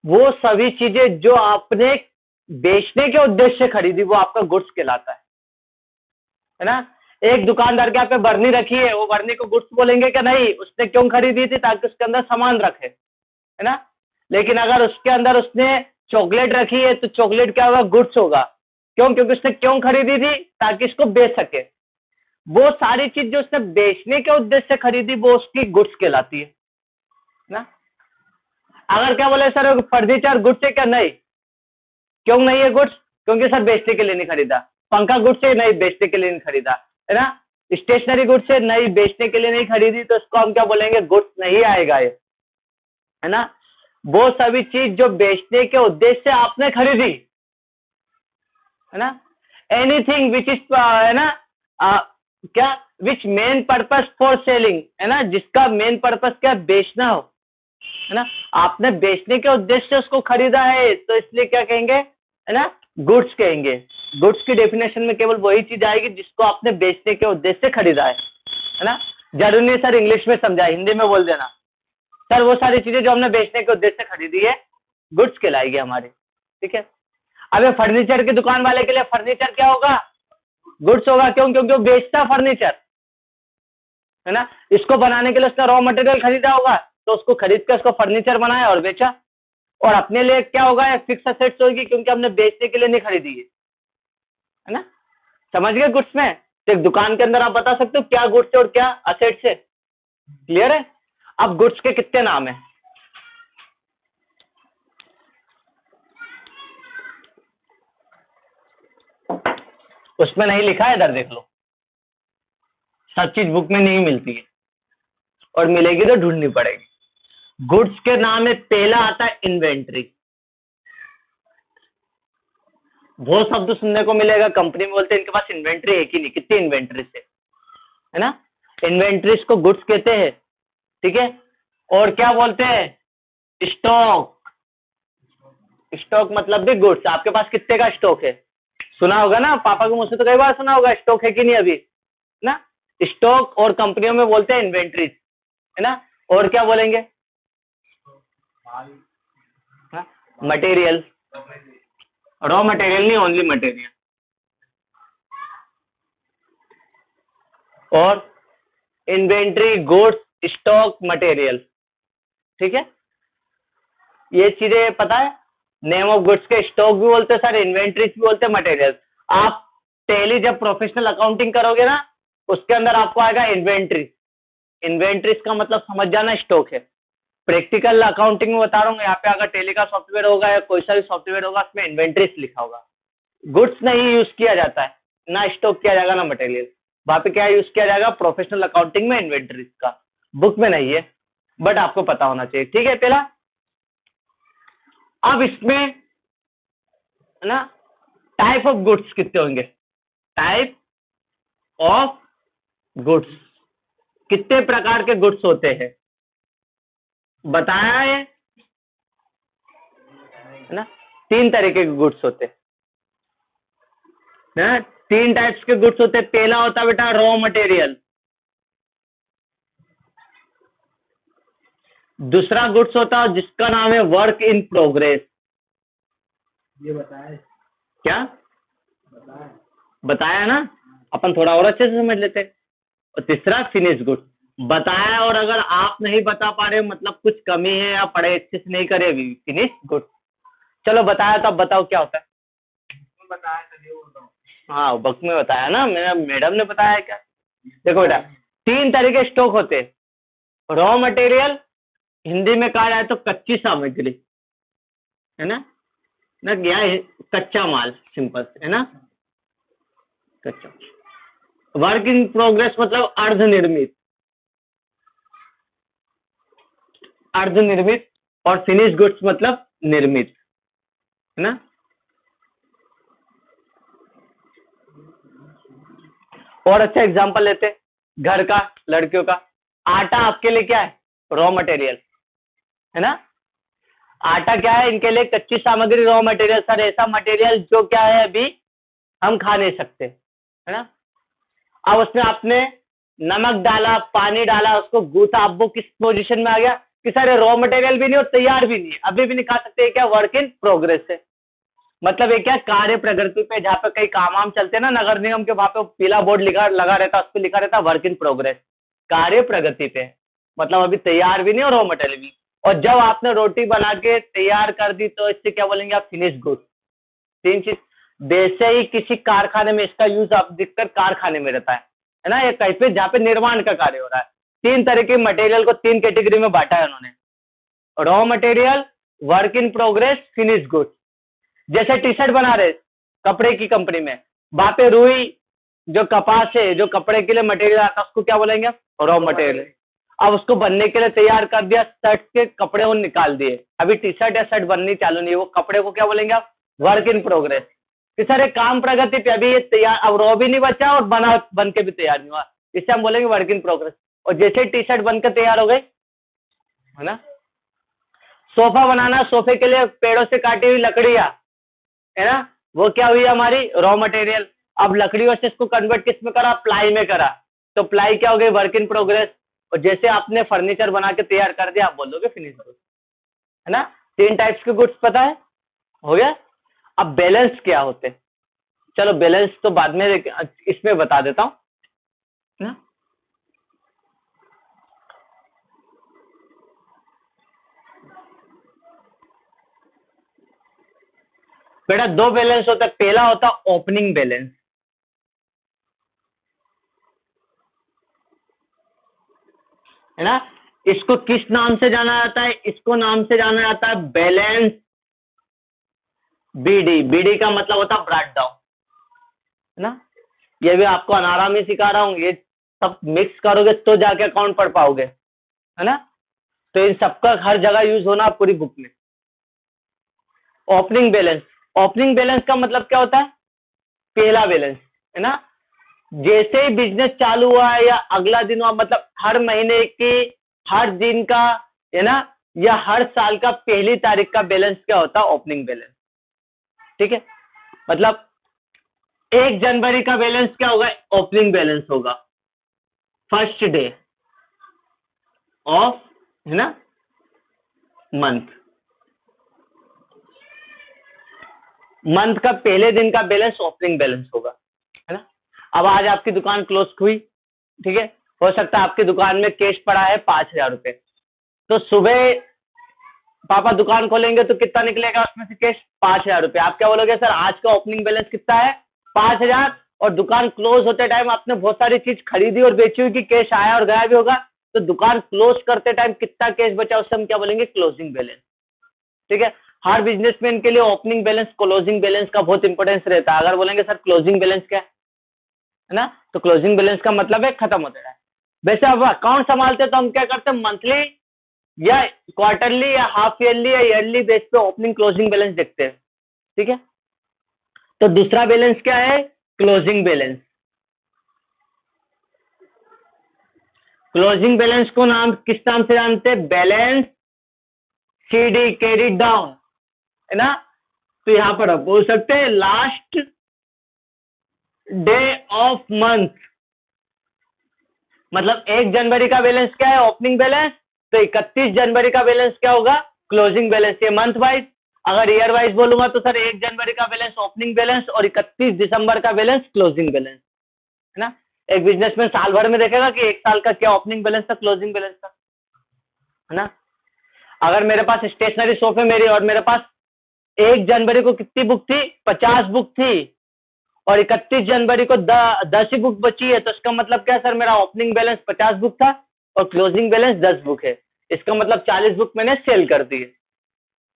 वो सभी चीजें जो आपने बेचने के उद्देश्य से खरीदी वो आपका गुड्स कहलाता है ना। एक दुकानदार के यहाँ पे बरनी रखी है, वो बरनी को गुड्स बोलेंगे क्या, नहीं, उसने क्यों खरीदी थी, ताकि उसके अंदर सामान रखे, है ना। लेकिन अगर उसके अंदर उसने चॉकलेट रखी है तो चॉकलेट क्या होगा, गुड्स होगा, क्यों, क्योंकि उसने क्यों खरीदी थी, ताकि इसको बेच सके। वो सारी चीज जो उसने बेचने के उद्देश्य से खरीदी वो उसकी गुड्स कहलाती है। ना। अगर क्या बोले सर फर्नीचर गुड्स है क्या, नहीं। क्यों नहीं है गुड्स, क्योंकि सर बेचने के लिए नहीं खरीदा। पंखा गुड्स है, नहीं बेचने के लिए नहीं खरीदा, है ना। स्टेशनरी गुड्स है, नहीं बेचने के लिए नहीं खरीदी, तो इसको हम क्या बोलेंगे, गुड्स नहीं आएगा ये, है ना। वो सभी चीज जो बेचने के उद्देश्य से आपने खरीदी, है ना। एनीथिंग विच इज, है ना, क्या, विच मेन पर्पस फॉर सेलिंग, है ना, जिसका मेन पर्पस क्या बेचना हो, है ना। आपने बेचने के उद्देश्य से उसको खरीदा है, तो इसलिए क्या कहेंगे, है ना, गुड्स कहेंगे। गुड्स की डेफिनेशन में केवल वही चीज आएगी जिसको आपने बेचने के उद्देश्य से खरीदा है ना। जरूरी नहीं सर इंग्लिश में समझा, हिंदी में बोल देना सर, वो सारी चीजें जो हमने बेचने के उद्देश्य से खरीदी है गुड्स कहलाएगी हमारी, ठीक है। अब फर्नीचर की दुकान वाले के लिए फर्नीचर क्या होगा, गुड्स होगा। क्यों, क्योंकि वो बेचता फर्नीचर, है ना। इसको बनाने के लिए उसने रॉ मटेरियल खरीदा होगा, तो उसको खरीद कर उसको फर्नीचर बनाया और बेचा। और अपने लिए क्या होगा, फिक्स असेट्स होगी, क्योंकि हमने बेचने के लिए नहीं खरीदी है ना। समझ गए गुड्स में। तो एक दुकान के अंदर आप बता सकते हो क्या गुड्स है और क्या असेट्स है, क्लियर है। अब गुड्स के कितने नाम है, उसमें नहीं लिखा है, इधर देख लो। सब चीज बुक में नहीं मिलती है, और मिलेगी तो ढूंढनी पड़ेगी। गुड्स के नाम में पहला आता है इन्वेंट्री। वो शब्द सुनने को मिलेगा, कंपनी में बोलते हैं इनके पास इन्वेंट्री है कि नहीं, कितनी इन्वेंट्री है ना। इन्वेंट्रीज को गुड्स कहते हैं, ठीक है। और क्या बोलते हैं, स्टॉक। स्टॉक मतलब भी गुड्स। आपके पास कितने का स्टॉक है, सुना होगा ना, पापा के मुंह से तो कई बार सुना होगा, स्टॉक है कि नहीं अभी, ना। स्टॉक और कंपनियों में बोलते हैं इन्वेंट्रीज, है ना। और क्या बोलेंगे, मटेरियल, रॉ मटेरियल नहीं, ओनली मटेरियल। और इन्वेंट्री, गुड्स, स्टॉक, मटेरियल, ठीक है। ये चीजें पता है। नेम ऑफ गुड्स के स्टॉक भी बोलते हैं सर, इन्वेंट्रीज भी बोलते हैं, मटेरियल। आप टेली जब प्रोफेशनल अकाउंटिंग करोगे ना, उसके अंदर आपको आएगा इन्वेंट्री। इन्वेंट्रीज का मतलब समझ जाना स्टॉक है। प्रैक्टिकल अकाउंटिंग में बता रहा हूँ, यहाँ पे अगर टेली का सॉफ्टवेयर होगा या कोई सा भी सॉफ्टवेयर होगा, उसमें इन्वेंट्रीज लिखा होगा। गुड्स नहीं यूज किया जाता है, ना स्टॉक किया जाएगा, ना मटेरियल। वहां पे क्या यूज किया जाएगा, प्रोफेशनल अकाउंटिंग में इन्वेंट्रीज का। बुक में नहीं है, बट आपको पता होना चाहिए, ठीक है। पहला, अब इसमें, है ना, टाइप ऑफ गुड्स कितने होंगे, टाइप ऑफ गुड्स, कितने प्रकार के गुड्स होते हैं बताया है ना। 3 तरीके के गुड्स होते हैं ना, 3 टाइप्स के गुड्स होते हैं। पहला होता है बेटा रॉ मटेरियल, दूसरा गुड्स होता है जिसका नाम है वर्क इन प्रोग्रेस। ये बताया क्या बताया ना, अपन थोड़ा और अच्छे से समझ लेते हैं। और तीसरा फिनिश गुड्स बताया, और अगर आप नहीं बता पा रहे मतलब कुछ कमी है या पढ़े अच्छे से नहीं करे, भी फिनिश गुड्स। चलो बताया तो अब बताओ क्या होता है। बताया था, हाँ बुक में बताया ना, मेरा मैडम ने बताया क्या। देखो बेटा, 3 तरह के स्टॉक होते हैं। रॉ मटेरियल, हिंदी में कहा जाए तो कच्ची सामग्री, है ना, क्या है, कच्चा माल, सिंपल है ना, कच्चा। वर्क इन प्रोग्रेस मतलब अर्धनिर्मित, अर्धनिर्मित। और फिनिश गुड्स मतलब निर्मित, है ना। और अच्छा एग्जांपल लेते हैं, घर का, लड़कियों का। आटा आपके लिए क्या है, रॉ मटेरियल, है ना। आटा क्या है इनके लिए, कच्ची सामग्री, रॉ मटेरियल। सर ऐसा मटेरियल जो क्या है अभी हम खा नहीं सकते, है ना। अब उसमें आपने नमक डाला, पानी डाला, उसको गूथा, अब वो किस पोजीशन में आ गया कि सर रॉ मटेरियल भी नहीं और तैयार भी नहीं है, अभी भी नहीं खा सकते, क्या वर्क इन प्रोग्रेस है। मतलब ये क्या, कार्य प्रगति पे, जहाँ पे कई काम वाम चलते हैं ना नगर निगम के, वहां पे पीला बोर्ड लगा रहता है, उस पर लिखा रहता है वर्क इन प्रोग्रेस, कार्य प्रगति पे, मतलब अभी तैयार भी नहीं और रॉ मटेरियल भी। और जब आपने रोटी बना के तैयार कर दी तो इससे क्या बोलेंगे आप, फिनिश गुड। 3 चीज। वैसे ही किसी कारखाने में इसका यूज आप दिक्कत कारखाने में रहता है ना, ये कहीं पे जहाँ पे निर्माण का कार्य हो रहा है। 3 तरह के मटेरियल को 3 कैटेगरी में बांटा है उन्होंने, raw material, work in progress, finish goods. जैसे टी शर्ट बना रहे कपड़े की कंपनी में, वहां पे रुई जो कपास है, जो कपड़े के लिए मटेरियल आता है, उसको क्या बोलेंगे? Raw material. अब उसको बनने के लिए तैयार कर दिया, शर्ट के कपड़े वो निकाल दिए, अभी टी शर्ट या शर्ट बननी चालू नहीं है, वो कपड़े को क्या बोलेंगे आप? Work in progress. कि सर एक काम प्रगति पे, अभी ये तैयार, अब रॉ भी नहीं बचा और बन के भी तैयार नहीं हुआ, इससे हम बोलेंगे वर्क इन प्रोग्रेस। और जैसे टी शर्ट बनकर तैयार हो गई, है ना। सोफा बनाना, सोफे के लिए पेड़ों से काटी हुई लकड़ियां, है ना, वो क्या हुई हमारी? Raw material. अब लकड़ियों से इसको कन्वर्ट किस में करा? प्लाई में करा, तो प्लाई क्या हो गई? Work in progress. और जैसे आपने फर्नीचर बना के तैयार कर दिया, आप बोलोगे फिनिश गुड्स, है ना। 3 टाइप्स के गुड्स पता है, हो गया। अब बैलेंस क्या होते हैं? चलो बैलेंस तो बाद में इसमें बता देता हूं ना। बेटा 2 बैलेंस होता है, पहला होता है ओपनिंग बैलेंस, है ना। इसको किस नाम से जाना जाता है? इसको नाम से जाना जाता है बैलेंस बीडी। बीडी का मतलब होता है ब्रॉट डाउन, है ना। ये भी आपको अनारा में सिखा रहा हूं, ये सब मिक्स करोगे तो जाके अकाउंट पढ़ पाओगे, है ना। तो इन सबका हर जगह यूज होना पूरी बुक में। ओपनिंग बैलेंस, ओपनिंग बैलेंस का मतलब क्या होता है? पहला बैलेंस, है ना। जैसे ही बिजनेस चालू हुआ है या अगला दिन हुआ, मतलब हर महीने की, हर दिन का, है ना, या हर साल का पहली तारीख का बैलेंस क्या होता है? Opening balance. ठीक है, मतलब 1 जनवरी का बैलेंस क्या होगा? ओपनिंग बैलेंस होगा, फर्स्ट डे ऑफ, है ना, मंथ। मंथ का पहले दिन का बैलेंस ओपनिंग बैलेंस होगा, है ना। अब आज आपकी दुकान क्लोज हुई, ठीक है, हो सकता है आपकी दुकान में कैश पड़ा है 5,000 रुपए, तो सुबह पापा दुकान खोलेंगे तो कितना निकलेगा उसमें से कैश? 5,000 रुपए। आप क्या बोलोगे? सर आज का ओपनिंग बैलेंस कितना है? 5,000, और दुकान क्लोज होते टाइम आपने बहुत सारी चीज खरीदी और बेची हुई कि कैश आया और गया भी होगा, तो दुकान क्लोज करते टाइम कितना कैश बचा उससे हम क्या बोलेंगे? Closing balance. ठीक है, हर बिजनेसमैन के लिए ओपनिंग बैलेंस, क्लोजिंग बैलेंस का बहुत इंपॉर्टेंस रहता है। अगर बोलेंगे सर क्लोजिंग बैलेंस क्या है ना, तो क्लोजिंग बैलेंस का मतलब है खत्म हो जाए। वैसे अब अकाउंट संभालते तो हम क्या करते हैं? मंथली या क्वार्टरली या हाफ ईयरली या ईयरली बेस पे ओपनिंग क्लोजिंग बैलेंस देखते हैं। ठीक है, तो दूसरा बैलेंस क्या है? Closing balance. क्लोजिंग बैलेंस को नाम किस नाम से जानते हैं? बैलेंस सीडी, कैरिड डाउन, है ना। तो यहां पर आप बोल सकते हैं लास्ट डे ऑफ मंथ, मतलब 1 जनवरी का बैलेंस क्या है? Opening balance. तो 31 जनवरी का बैलेंस क्या होगा? Closing balance. ये मंथ वाइज। अगर ईयर वाइज बोलूंगा तो सर 1 जनवरी का बैलेंस ओपनिंग बैलेंस और 31 दिसंबर का बैलेंस क्लोजिंग बैलेंस, है ना। एक बिजनेसमैन साल भर में देखेगा कि 1 साल का क्या ओपनिंग बैलेंस था, क्लोजिंग बैलेंस था, है ना। अगर मेरे पास स्टेशनरी शॉप है मेरी और मेरे पास 1 जनवरी को कितनी बुक थी? 50 बुक थी, और 31 जनवरी को 10 ही बुक बची है, तो इसका मतलब क्या सर? मेरा ओपनिंग बैलेंस 50 बुक था और क्लोजिंग बैलेंस 10 बुक है। इसका मतलब 40 बुक मैंने सेल कर दिए,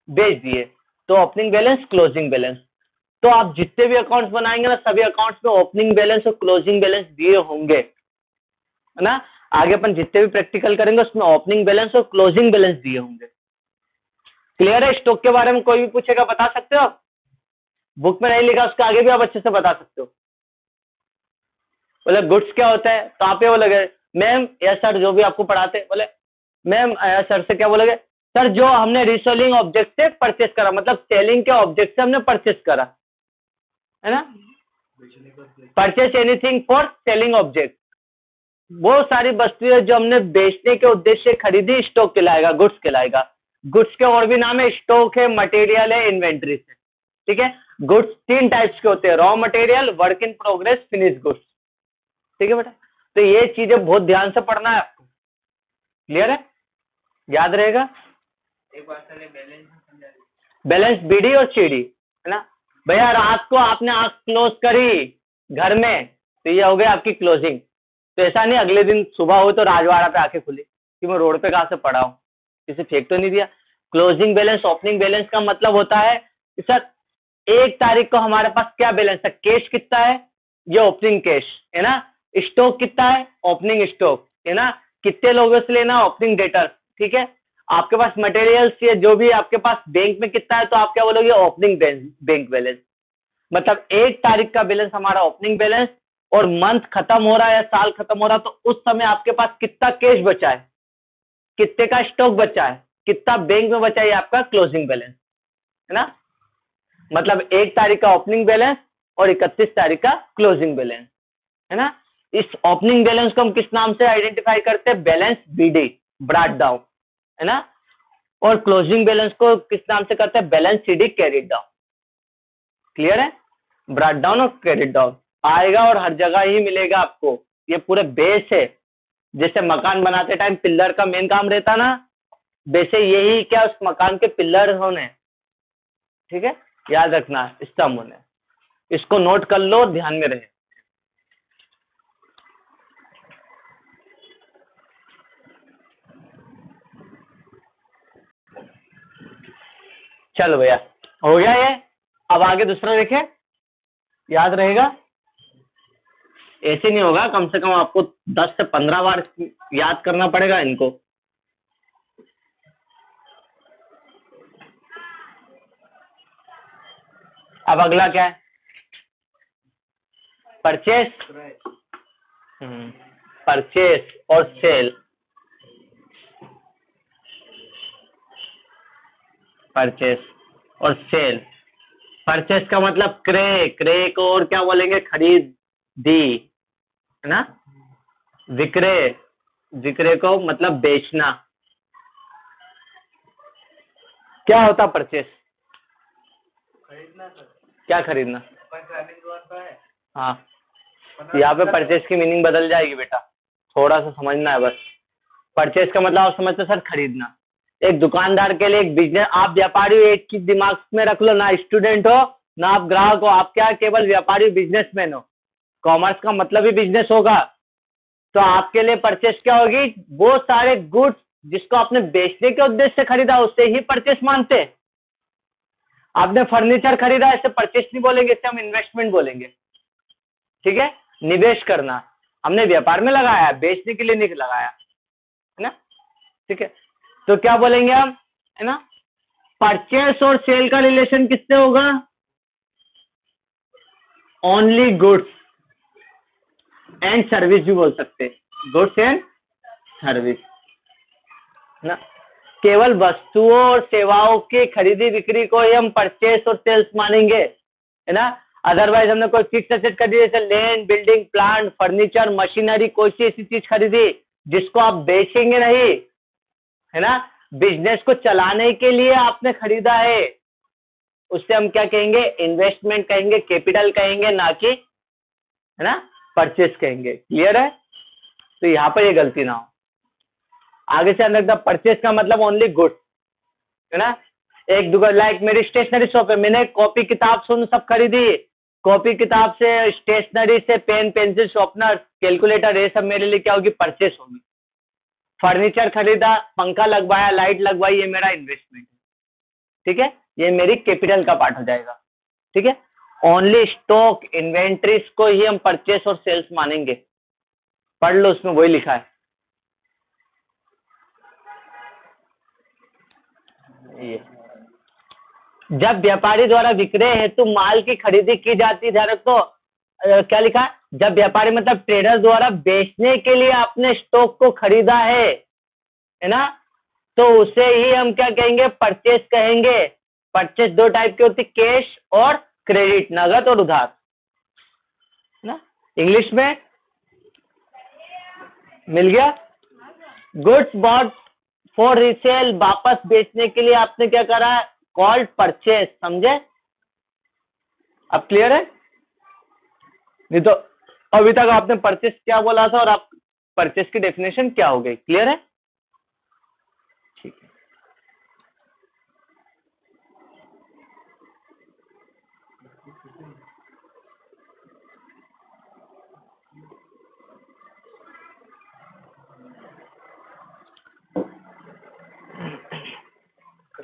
बेच दिए, तो ओपनिंग बैलेंस, क्लोजिंग बैलेंस। तो आप जितने भी अकाउंट्स बनाएंगे ना, सभी अकाउंट्स में ओपनिंग बैलेंस और क्लोजिंग बैलेंस दिए होंगे, है ना। आगे अपन जितने भी प्रैक्टिकल करेंगे उसमें ओपनिंग बैलेंस और क्लोजिंग बैलेंस दिए होंगे। क्लियर है? स्टॉक के बारे में कोई भी पूछेगा बता सकते हो? बुक में नहीं लिखा, उसके आगे भी आप अच्छे से बता सकते हो। बोले गुड्स क्या होता है, तो आप ये बोलोगे मैम या सर जो भी आपको पढ़ाते, बोले मैम सर से क्या बोलोगे? सर जो हमने रीसेलिंग ऑब्जेक्ट से परचेस करा, मतलब सेलिंग के ऑब्जेक्ट से हमने परचेस करा, है ना। Purchase anything for selling object, वो सारी वस्तुएं जो हमने बेचने के उद्देश्य से खरीदी, स्टॉक कहलाएगा, गुड्स कहलाएगा। गुड्स के और भी नाम है, स्टॉक है, मटेरियल है, इन्वेंट्री है। ठीक है, गुड्स 3 टाइप्स के होते हैं, raw material, work in progress, finish goods. ठीक है बेटा, तो ये चीजें बहुत ध्यान से पढ़ना है आपको। क्लियर है? याद रहेगा? एक बार पहले बैलेंस बैलेंस बीडी और सीडी, है ना। भैया रात को आपने आंख क्लोज करी घर में, तो ये हो गया आपकी क्लोजिंग। तो ऐसा नहीं अगले दिन सुबह हो तो राजवाड़ा पे आके खुली कि मैं रोड पे कहां से पड़ा हूं, किसी फेंक तो नहीं दिया। क्लोजिंग बैलेंस ओपनिंग बैलेंस का मतलब होता है कि सर 1 तारीख को हमारे पास क्या बैलेंस है, कैश कितना है, ये ओपनिंग कैश है ना, स्टॉक कितना है, ओपनिंग स्टॉक है ना, कितने लोगों से लेना, ओपनिंग डेटर, ठीक है। आपके पास मटेरियल्स या जो भी आपके पास बैंक में कितना है, तो आप क्या बोलोगे, ओपनिंग बैंक बैलेंस। मतलब 1 तारीख का बैलेंस हमारा ओपनिंग बैलेंस, और मंथ खत्म हो रहा है या साल खत्म हो रहा है तो उस समय आपके पास कितना कैश बचा है, कितने का स्टॉक बचा है, कितना बैंक में बचा है, ये आपका क्लोजिंग बैलेंस है ना। मतलब 1 तारीख का ओपनिंग बैलेंस और 31 तारीख का क्लोजिंग बैलेंस है ना। इस ओपनिंग बैलेंस को हम किस नाम से आइडेंटिफाई करते हैं, बैलेंस बीडी, ब्रॉट डाउन है ना। और क्लोजिंग बैलेंस को किस नाम से करते हैं, balance CD, carried down. Clear है, ब्रॉट डाउन और कैरिड डाउन आएगा और हर जगह ही मिलेगा आपको, ये पूरे बेस है। जैसे मकान बनाते टाइम पिल्लर का मेन काम रहता ना, वैसे यही क्या उस मकान के पिल्लर होने, ठीक है, याद रखना, स्तंभ होने, इसको नोट कर लो, ध्यान में रहे। चलो भैया, हो गया ये। अब आगे दूसरा देखें, याद रहेगा, ऐसे नहीं होगा, कम से कम आपको 10 से 15 बार याद करना पड़ेगा इनको। अब अगला क्या है, परचेस, परचेस और सेल। परचेस और सेल, परचेस का मतलब क्रय, क्रय को और क्या बोलेंगे, खरीद दी है ना। विक्रय, विक्रय को मतलब बेचना। क्या होता परचेस, खरीदना सर, क्या खरीदना, पर ट्रैवलिंग द्वार का है। हाँ, यहाँ पे परचेस की मीनिंग बदल जाएगी बेटा, थोड़ा सा समझना है बस। परचेस का मतलब आप समझते सर खरीदना। एक दुकानदार के लिए एक बिजनेस, आप व्यापारी हो, एक चीज दिमाग में रख लो, ना स्टूडेंट हो ना आप ग्राहक हो, आप क्या केवल व्यापारी बिजनेसमैन हो। कॉमर्स का मतलब ही बिजनेस होगा, तो आपके लिए परचेस क्या होगी, वो सारे गुड्स जिसको आपने बेचने के उद्देश्य से खरीदा उसे ही परचेस मानते हैं। आपने फर्नीचर खरीदा, इसे परचेस नहीं बोलेंगे, इसे हम इन्वेस्टमेंट बोलेंगे, ठीक है, निवेश करना। हमने व्यापार में लगाया, बेचने के लिए नहीं लगाया है ना, ठीक है। तो क्या बोलेंगे हम, है ना, परचेस और सेल का रिलेशन किससे होगा, ओनली गुड्स एंड सर्विस भी बोल सकते हैं, गुड्स एंड सर्विस ना। केवल वस्तुओं और सेवाओं की खरीदी बिक्री को ही हम परचेस और सेल्स मानेंगे है ना। अदरवाइज हमने कोई फिक्स एसेट खरीदी, जैसे land, building, plant, furniture, machinery, कोई सी ऐसी चीज खरीदी जिसको आप बेचेंगे नहीं है ना, बिजनेस को चलाने के लिए आपने खरीदा है, उससे हम क्या कहेंगे, इन्वेस्टमेंट कहेंगे, कैपिटल कहेंगे, ना कि है ना परचेस कहेंगे। क्लियर है, तो यहाँ पर ये गलती ना हो। आगे से अंदर परचेस का मतलब ओनली गुड्स है ना। एक दुकान, लाइक मेरी स्टेशनरी शॉप है, मैंने कॉपी किताब सुन सब खरीदी, कॉपी किताब से, स्टेशनरी से, पेन पेंसिल शॉर्पनर, कैलकुलेटर, ये सब मेरे लिए क्या होगी, परचेस होगी। फर्नीचर खरीदा, पंखा लगवाया, लाइट लगवाई, ये मेरा इन्वेस्टमेंट है, ठीक है, ये मेरी कैपिटल का पार्ट हो जाएगा, ठीक है। ओनली स्टॉक इन्वेंट्रीज को ही हम परचेस और सेल्स मानेंगे, पढ़ लो, उसमें वही लिखा है ये। जब व्यापारी द्वारा विक्रय हेतु माल की खरीदी की जाती है, ध्यान रखो क्या लिखा है, जब व्यापारी मतलब ट्रेडर द्वारा बेचने के लिए आपने स्टॉक को खरीदा है ना, तो उसे ही हम क्या कहेंगे, परचेस कहेंगे। परचेस 2 टाइप की होती, कैश और क्रेडिट, नगद और उधार ना। इंग्लिश में मिल गया, गुड्स बॉट फॉर रीसेल, वापस बेचने के लिए आपने क्या करा, कॉल्ड परचेस, समझे। अब क्लियर है, नहीं तो अभी तक आपने परचेस क्या बोला था और आप परचेस की डेफिनेशन क्या हो गई, क्लियर है, ठीक है।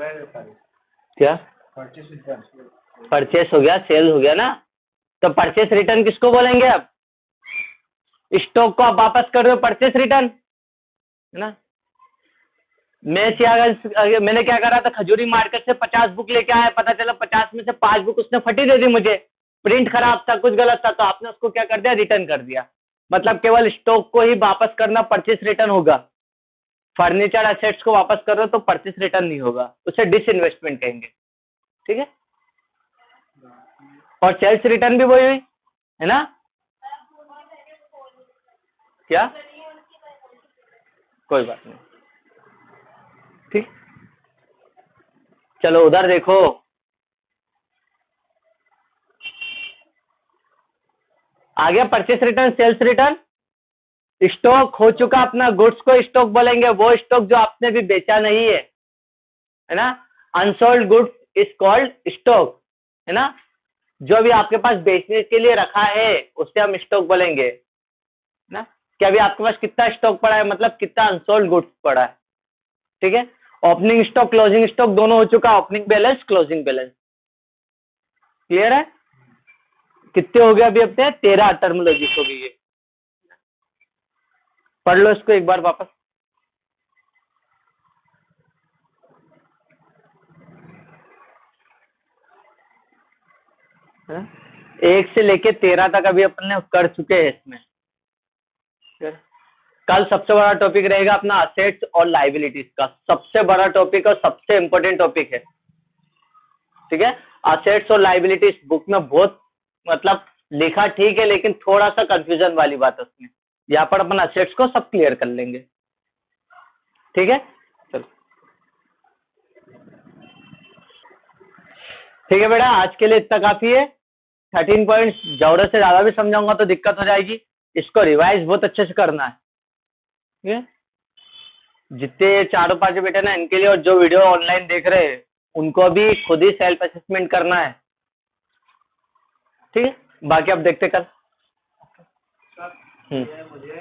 रहा है सारी। क्या परचेस रिटर्न। परचेस हो गया, सेल हो गया ना, तो परचेस रिटर्न किसको बोलेंगे? अब स्टॉक को आप वापस कर रहे हो, परचेस रिटर्न है ना। मैंने क्या करा था, खजूरी मार्केट से 50 बुक लेके आया, पता चला 50 में से 5 बुक उसने फटी दे दी मुझे, प्रिंट खराब था, कुछ गलत था, तो आपने उसको क्या कर दिया, रिटर्न कर दिया। मतलब केवल स्टॉक को ही वापस करना परचेस रिटर्न होगा। फर्नीचर एसेट्स को वापस कर रहे हो तो परचेस रिटर्न नहीं होगा, उसे डिसइन्वेस्टमेंट कहेंगे। ठीक है, और सेल्स रिटर्न भी वही हुई है ना। क्या, कोई बात नहीं, ठीक। चलो उधर देखो, आ गया purchase return, sales return. Stock हो चुका अपना, गुड्स को स्टॉक बोलेंगे, वो स्टॉक जो आपने भी बेचा नहीं है ना। Unsold goods is called stock, है ना। जो भी आपके पास बेचने के लिए रखा है उससे हम स्टॉक बोलेंगे ना। कि अभी आपके पास कितना स्टॉक पड़ा है, मतलब कितना अनसोल्ड गुड्स पड़ा है। ठीक है, ओपनिंग स्टॉक क्लोजिंग स्टॉक दोनों हो चुका, opening balance closing balance. Clear है? कितने हो गए अभी अपने? 13 टर्मोलॉजी हो गई है। पढ़ लो इसको एक बार वापस। है? 1 से लेके 13 तक अभी अपने कर चुके हैं इसमें। कल सबसे बड़ा टॉपिक रहेगा अपना असेट्स और लाइबिलिटीज का, सबसे बड़ा टॉपिक और सबसे इंपॉर्टेंट टॉपिक है। ठीक है, असेट्स और लाइबिलिटीज बुक में बहुत मतलब लिखा ठीक है, लेकिन थोड़ा सा कंफ्यूजन वाली बात है उसमें। यहाँ पर अपन असेट्स को सब क्लियर कर लेंगे। ठीक है, चलो ठीक है बेटा, आज के लिए इतना काफी है। 13 पॉइंट्स जरूरत से ज्यादा भी समझाऊंगा तो दिक्कत हो जाएगी, इसको रिवाइज बहुत अच्छे से करना है। ठीक है, जितने चारों पांचों बेटे ना इनके लिए, और जो वीडियो ऑनलाइन देख रहे हैं उनको भी खुद ही सेल्फ असेसमेंट करना है। ठीक है, बाकी आप देखते कल। मुझे